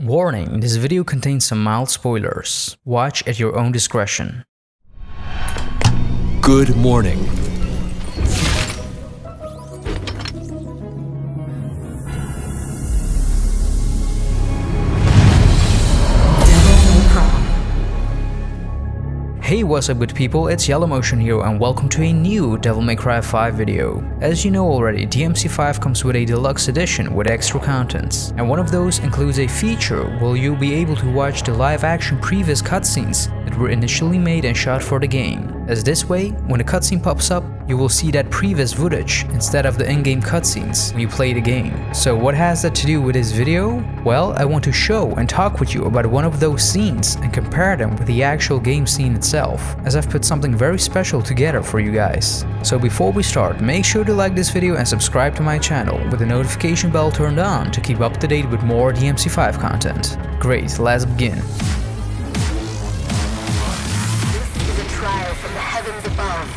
Warning, this video contains some mild spoilers. Watch at your own discretion. Good morning. Hey, what's up good people, it's YellowMotion here and welcome to a new Devil May Cry 5 video. As you know already, DMC5 comes with a deluxe edition with extra contents, and one of those includes a feature where you'll be able to watch the live-action previous cutscenes that were initially made and shot for the game. As this way, when a cutscene pops up, you will see that previous footage instead of the in-game cutscenes when you play the game. So what has that to do with this video? Well, I want to show and talk with you about one of those scenes and compare them with the actual game scene itself, as I've put something very special together for you guys. So before we start, make sure to like this video and subscribe to my channel with the notification bell turned on to keep up to date with more DMC5 content. Great, let's begin. This is a trial from the heavens above.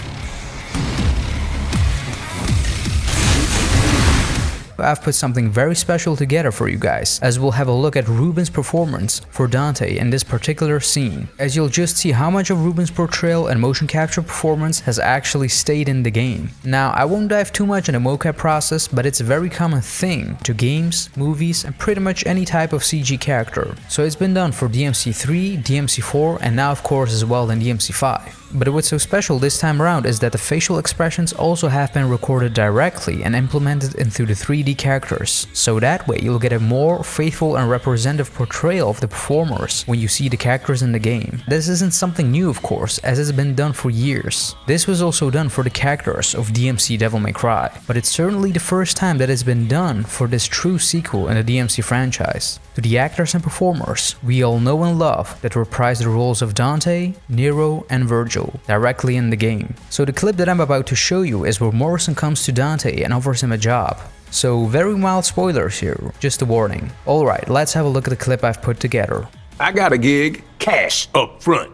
I've put something very special together for you guys, as we'll have a look at Reuben's performance for Dante in this particular scene, as you'll just see how much of Reuben's portrayal and motion capture performance has actually stayed in the game. Now, I won't dive too much in the mocap process, but it's a very common thing to games, movies, and pretty much any type of CG character. So it's been done for DMC3, DMC4, and now of course as well in DMC5. But what's so special this time around is that the facial expressions also have been recorded directly and implemented into the 3D characters, so that way you'll get a more faithful and representative portrayal of the performers when you see the characters in the game. This isn't something new of course, as it's been done for years. This was also done for the characters of DMC Devil May Cry, but it's certainly the first time that it's been done for this true sequel in the DMC franchise. To the actors and performers we all know and love that reprise the roles of Dante, Nero, and Virgil directly in the game. So the clip that I'm about to show you is where Morrison comes to Dante and offers him a job. So very mild spoilers here, just a warning. Alright, let's have a look at the clip I've put together. I got a gig, cash up front.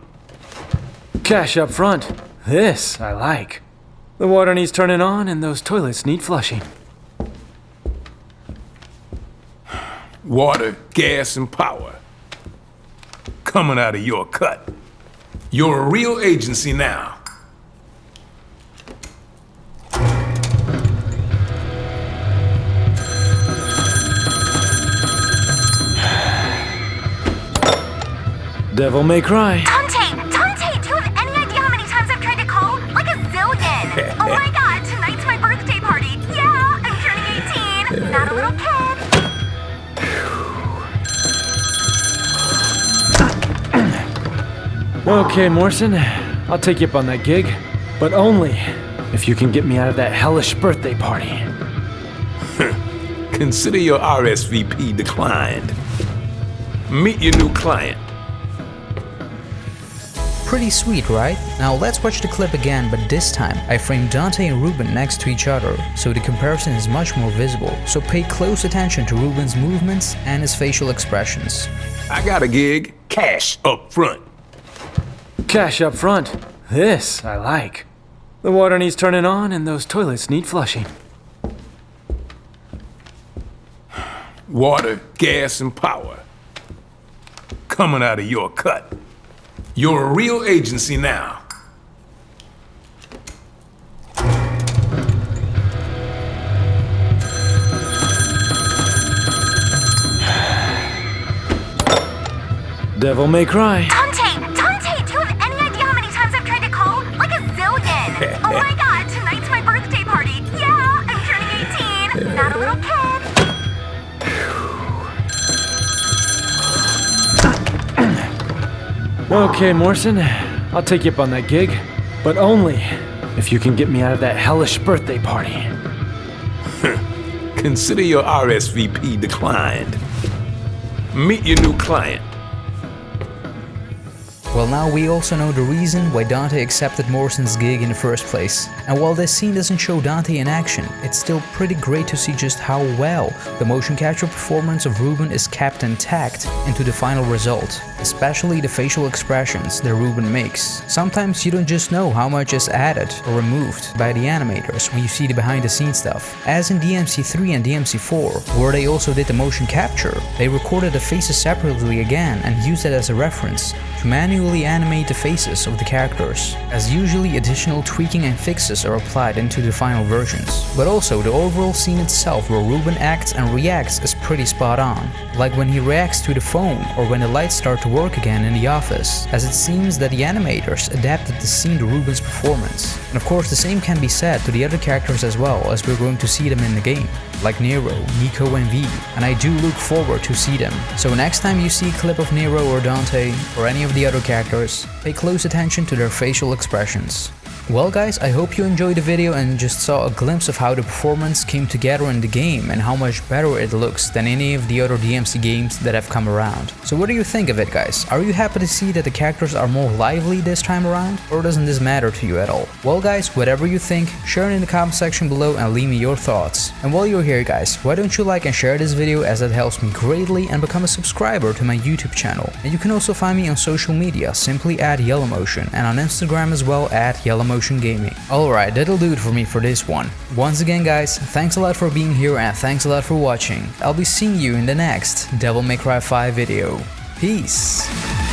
Cash up front. This I like. The water needs turning on and those toilets need flushing. Water, gas, and power. Coming out of your cut. You're a real agency now. Devil May Cry. Dante, do you have any idea how many times I've tried to call? Like a zillion. Oh my god, tonight's my birthday party. Yeah, I'm turning 18. Not a little kid. Okay, Morrison, I'll take you up on that gig, but only if you can get me out of that hellish birthday party. Consider your RSVP declined. Meet your new client. Pretty sweet, right? Now let's watch the clip again, but this time I framed Dante and Reuben next to each other, so the comparison is much more visible. So pay close attention to Reuben's movements and his facial expressions. I got a gig, cash up front. Cash up front. This I like. The water needs turning on and those toilets need flushing. Water, gas, and power. Coming out of your cut. You're a real agency now. Devil May Cry. Dante, do you have any idea how many times I've tried to call? Like a zillion. Oh my god, tonight's my birthday party. Yeah, I'm turning 18. Not a little kid. Okay, Morrison, I'll take you up on that gig, but only if you can get me out of that hellish birthday party. Consider your RSVP declined. Meet your new client. Well, now we also know the reason why Dante accepted Morrison's gig in the first place. And while this scene doesn't show Dante in action, it's still pretty great to see just how well the motion capture performance of Reuben is kept intact into the final result, especially the facial expressions that Reuben makes. Sometimes you don't just know how much is added or removed by the animators when you see the behind the scenes stuff. As in DMC3 and DMC4, where they also did the motion capture, they recorded the faces separately again and used it as a reference to manually animate the faces of the characters, as usually additional tweaking and fixes are applied into the final versions. But also the overall scene itself where Reuben acts and reacts is pretty spot on, like when he reacts to the phone or when the lights start to work again in the office, as it seems that the animators adapted the scene to Reuben's performance. And of course the same can be said to the other characters as well, as we're going to see them in the game, like Nero, Nico and V, and I do look forward to see them. So next time you see a clip of Nero or Dante or any of the other characters, pay close attention to their facial expressions. Well guys, I hope you enjoyed the video and just saw a glimpse of how the performance came together in the game and how much better it looks than any of the other DMC games that have come around. So what do you think of it, guys? Are you happy to see that the characters are more lively this time around? Or doesn't this matter to you at all? Well guys, whatever you think, share it in the comment section below and leave me your thoughts. And while you're here guys, why don't you like and share this video, as that helps me greatly, and become a subscriber to my YouTube channel. And you can also find me on social media, simply at YellowMotion, and on Instagram as well at YellowMotion Gaming. Alright, that'll do it for me for this one. Once again guys, thanks a lot for being here and thanks a lot for watching. I'll be seeing you in the next Devil May Cry 5 video. Peace!